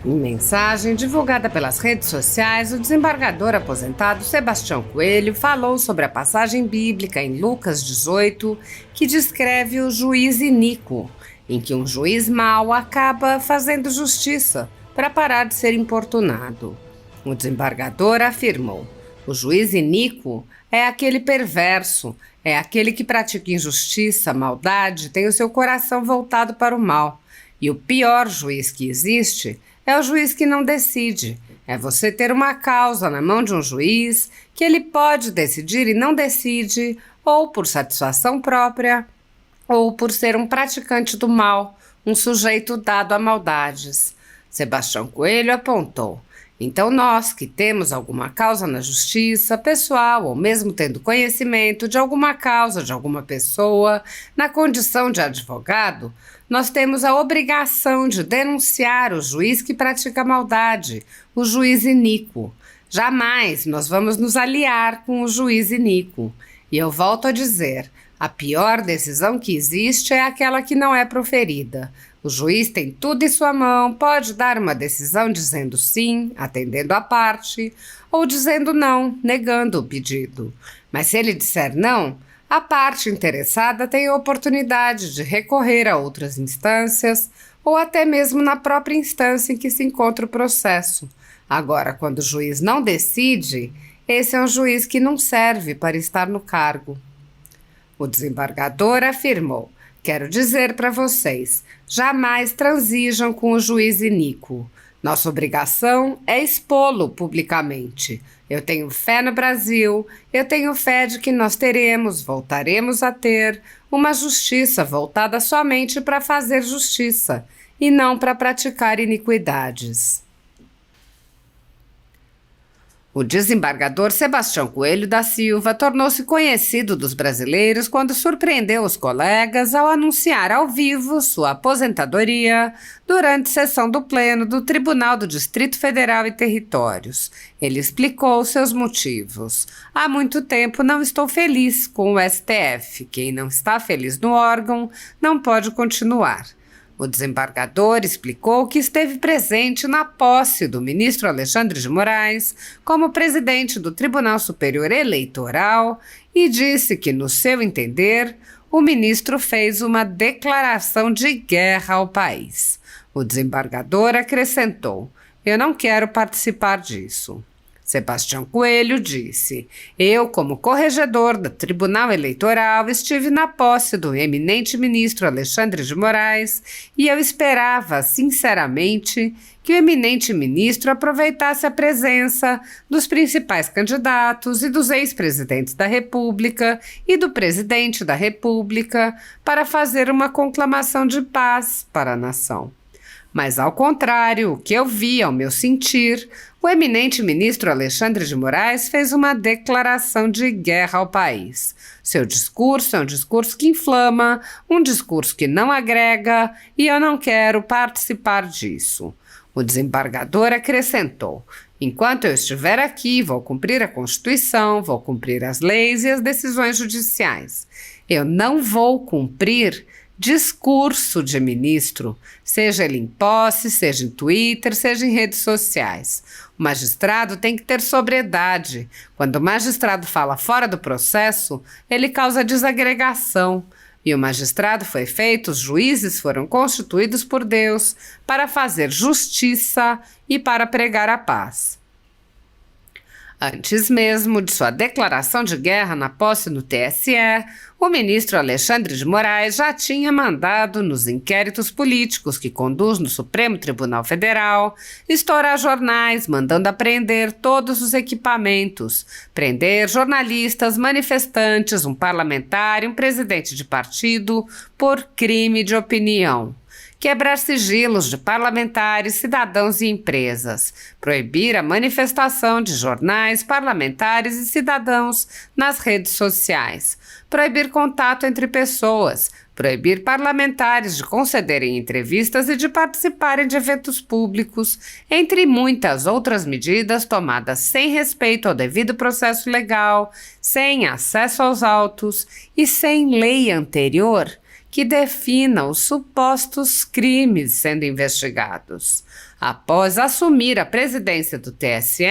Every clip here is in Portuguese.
Em mensagem divulgada pelas redes sociais, o desembargador aposentado Sebastião Coelho falou sobre a passagem bíblica em Lucas 18, que descreve o juiz iníquo, em que um juiz mau acaba fazendo justiça para parar de ser importunado. O desembargador afirmou: o juiz iníquo é aquele perverso, é aquele que pratica injustiça, maldade, tem o seu coração voltado para o mal. E o pior juiz que existe é o juiz que não decide. É você ter uma causa na mão de um juiz que ele pode decidir e não decide, ou por satisfação própria, ou por ser um praticante do mal, um sujeito dado a maldades. Sebastião Coelho apontou: então nós que temos alguma causa na justiça, pessoal, ou mesmo tendo conhecimento de alguma causa de alguma pessoa, na condição de advogado, nós temos a obrigação de denunciar o juiz que pratica maldade, o juiz iníquo. Jamais nós vamos nos aliar com o juiz iníquo. E eu volto a dizer, a pior decisão que existe é aquela que não é proferida. O juiz tem tudo em sua mão, pode dar uma decisão dizendo sim, atendendo a parte, ou dizendo não, negando o pedido. Mas se ele disser não, a parte interessada tem a oportunidade de recorrer a outras instâncias ou até mesmo na própria instância em que se encontra o processo. Agora, quando o juiz não decide, esse é um juiz que não serve para estar no cargo. O desembargador afirmou: quero dizer para vocês, jamais transigam com o juiz iníquo. Nossa obrigação é expô-lo publicamente. Eu tenho fé no Brasil, eu tenho fé de que nós voltaremos a ter, uma justiça voltada somente para fazer justiça e não para praticar iniquidades. O desembargador Sebastião Coelho da Silva tornou-se conhecido dos brasileiros quando surpreendeu os colegas ao anunciar ao vivo sua aposentadoria durante sessão do Pleno do Tribunal do Distrito Federal e Territórios. Ele explicou seus motivos. Há muito tempo não estou feliz com o STF. Quem não está feliz no órgão não pode continuar. O desembargador explicou que esteve presente na posse do ministro Alexandre de Moraes como presidente do Tribunal Superior Eleitoral e disse que, no seu entender, o ministro fez uma declaração de guerra ao país. O desembargador acrescentou: eu não quero participar disso. Sebastião Coelho disse: eu, como corregedor do Tribunal Eleitoral, estive na posse do eminente ministro Alexandre de Moraes e eu esperava, sinceramente, que o eminente ministro aproveitasse a presença dos principais candidatos e dos ex-presidentes da República e do presidente da República para fazer uma conclamação de paz para a nação. Mas, ao contrário, o que eu vi, ao meu sentir, o eminente ministro Alexandre de Moraes fez uma declaração de guerra ao país. Seu discurso é um discurso que inflama, um discurso que não agrega, e eu não quero participar disso. O desembargador acrescentou: enquanto eu estiver aqui, vou cumprir a Constituição, vou cumprir as leis e as decisões judiciais. Eu não vou cumprir discurso de ministro, seja ele em posse, seja em Twitter, seja em redes sociais. O magistrado tem que ter sobriedade. Quando o magistrado fala fora do processo, ele causa desagregação. E o magistrado foi feito, os juízes foram constituídos por Deus para fazer justiça e para pregar a paz. Antes mesmo de sua declaração de guerra na posse no TSE, o ministro Alexandre de Moraes já tinha mandado, nos inquéritos políticos que conduz no Supremo Tribunal Federal, estourar jornais, mandando apreender todos os equipamentos, prender jornalistas, manifestantes, um parlamentar e um presidente de partido por crime de opinião. Quebrar sigilos de parlamentares, cidadãos e empresas, proibir a manifestação de jornais, parlamentares e cidadãos nas redes sociais, proibir contato entre pessoas, proibir parlamentares de concederem entrevistas e de participarem de eventos públicos, entre muitas outras medidas tomadas sem respeito ao devido processo legal, sem acesso aos autos e sem lei anterior que defina os supostos crimes sendo investigados. Após assumir a presidência do TSE,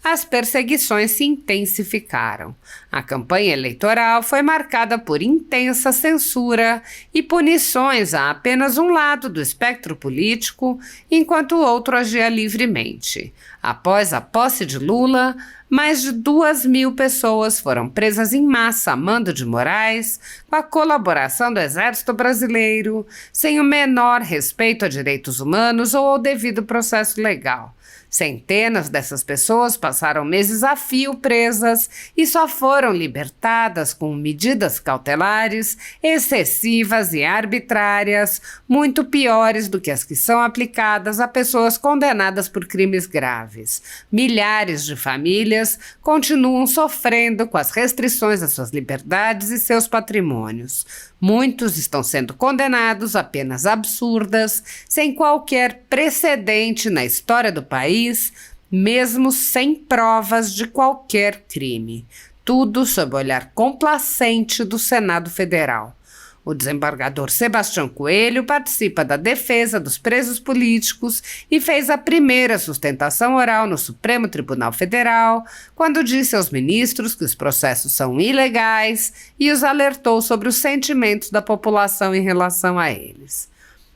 as perseguições se intensificaram. A campanha eleitoral foi marcada por intensa censura e punições a apenas um lado do espectro político, enquanto o outro agia livremente. Após a posse de Lula, mais de 2.000 pessoas foram presas em massa a mando de Moraes, com a colaboração do Exército Brasileiro, sem o menor respeito a direitos humanos ou ao devido processo legal. Centenas dessas pessoas passaram meses a fio presas e só foram libertadas com medidas cautelares excessivas e arbitrárias, muito piores do que as que são aplicadas a pessoas condenadas por crimes graves. Milhares de famílias continuam sofrendo com as restrições às suas liberdades e seus patrimônios. Muitos estão sendo condenados a penas absurdas, sem qualquer precedente na história do país, mesmo sem provas de qualquer crime. Tudo sob o olhar complacente do Senado Federal. O desembargador Sebastião Coelho participa da defesa dos presos políticos e fez a primeira sustentação oral no Supremo Tribunal Federal, quando disse aos ministros que os processos são ilegais e os alertou sobre os sentimentos da população em relação a eles.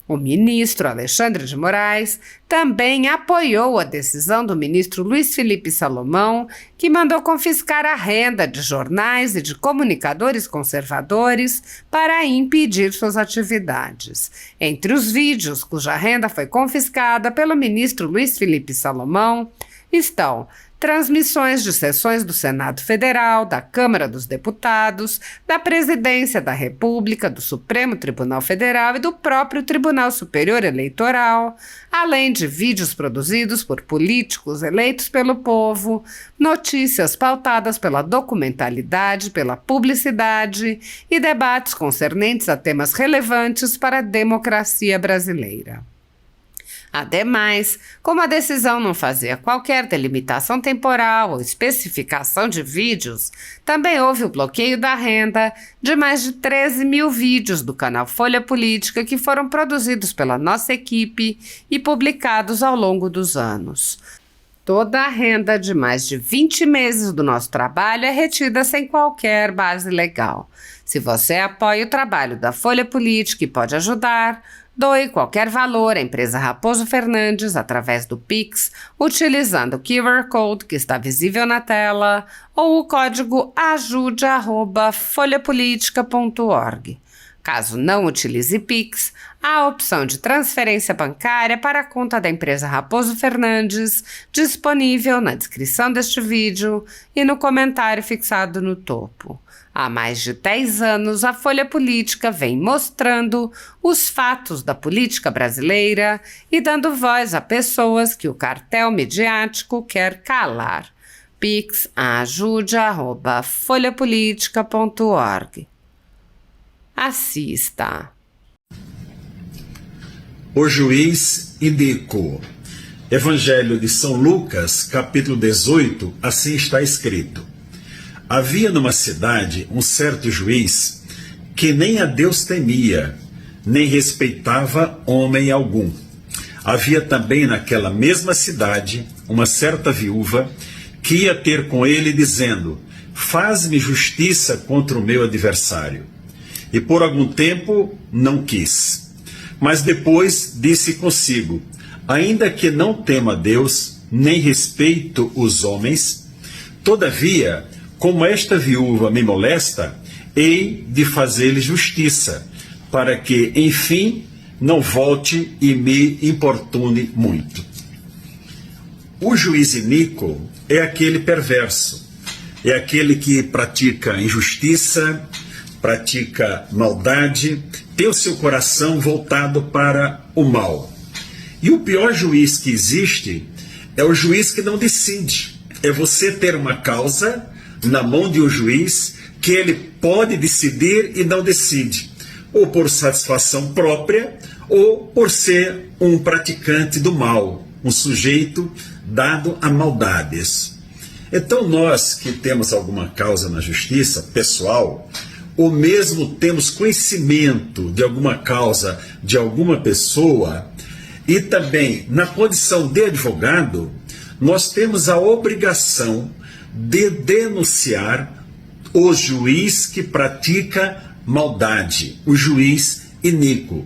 O ministro Alexandre de Moraes também apoiou a decisão do ministro Luiz Felipe Salomão, que mandou confiscar a renda de jornais e de comunicadores conservadores para impedir suas atividades. Entre os vídeos cuja renda foi confiscada pelo ministro Luiz Felipe Salomão estão transmissões de sessões do Senado Federal, da Câmara dos Deputados, da Presidência da República, do Supremo Tribunal Federal e do próprio Tribunal Superior Eleitoral, além de vídeos produzidos por políticos eleitos pelo povo, notícias pautadas pela documentalidade, pela publicidade e debates concernentes a temas relevantes para a democracia brasileira. Ademais, como a decisão não fazia qualquer delimitação temporal ou especificação de vídeos, também houve o bloqueio da renda de mais de 13.000 vídeos do canal Folha Política que foram produzidos pela nossa equipe e publicados ao longo dos anos. Toda a renda de mais de 20 meses do nosso trabalho é retida sem qualquer base legal. Se você apoia o trabalho da Folha Política e pode ajudar, doe qualquer valor à empresa Raposo Fernandes através do Pix, utilizando o QR Code que está visível na tela ou o código ajude@folhapolitica.org. Caso não utilize Pix, há a opção de transferência bancária para a conta da empresa Raposo Fernandes, disponível na descrição deste vídeo e no comentário fixado no topo. Há mais de 10 anos, a Folha Política vem mostrando os fatos da política brasileira e dando voz a pessoas que o cartel midiático quer calar. Pix ajude@folhapolitica.org. Assista. O juiz Iníquo. Evangelho de São Lucas, capítulo 18, assim está escrito. Havia numa cidade um certo juiz que nem a Deus temia, nem respeitava homem algum. Havia também naquela mesma cidade uma certa viúva que ia ter com ele dizendo: faz-me justiça contra o meu adversário. E por algum tempo não quis. Mas depois disse consigo: ainda que não tema Deus, nem respeito os homens, todavia, como esta viúva me molesta, hei de fazer-lhe justiça, para que, enfim, não volte e me importune muito. O juiz iníquo é aquele perverso, é aquele que pratica injustiça, pratica maldade, tem o seu coração voltado para o mal. E o pior juiz que existe é o juiz que não decide. É você ter uma causa na mão de um juiz que ele pode decidir e não decide, ou por satisfação própria, ou por ser um praticante do mal, um sujeito dado a maldades. Então nós que temos alguma causa na justiça pessoal, ou mesmo temos conhecimento de alguma causa de alguma pessoa, e também na condição de advogado, nós temos a obrigação de denunciar o juiz que pratica maldade, o juiz iníquo.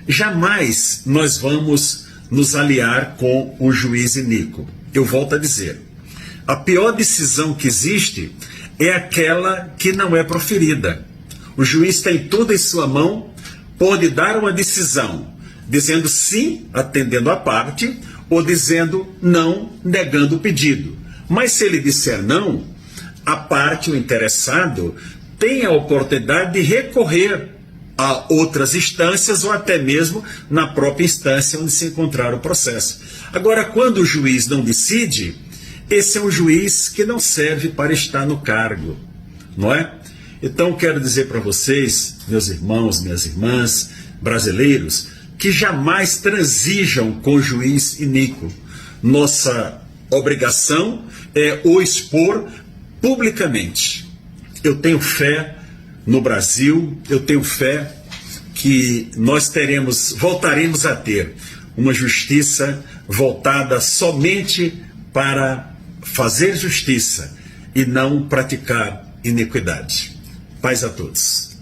Jamais nós vamos nos aliar com o juiz iníquo. Eu volto a dizer, a pior decisão que existe é aquela que não é proferida. O juiz tem tudo em sua mão, pode dar uma decisão, dizendo sim, atendendo a parte, ou dizendo não, negando o pedido. Mas se ele disser não, a parte, o interessado, tem a oportunidade de recorrer a outras instâncias ou até mesmo na própria instância onde se encontrar o processo. Agora, quando o juiz não decide, esse é um juiz que não serve para estar no cargo, não é? Então, quero dizer para vocês, meus irmãos, minhas irmãs, brasileiros, que jamais transigam com o juiz iníquo. Nossa obrigação é o expor publicamente. Eu tenho fé no Brasil, eu tenho fé que nós voltaremos a ter uma justiça voltada somente para fazer justiça e não praticar iniquidade. Paz a todos.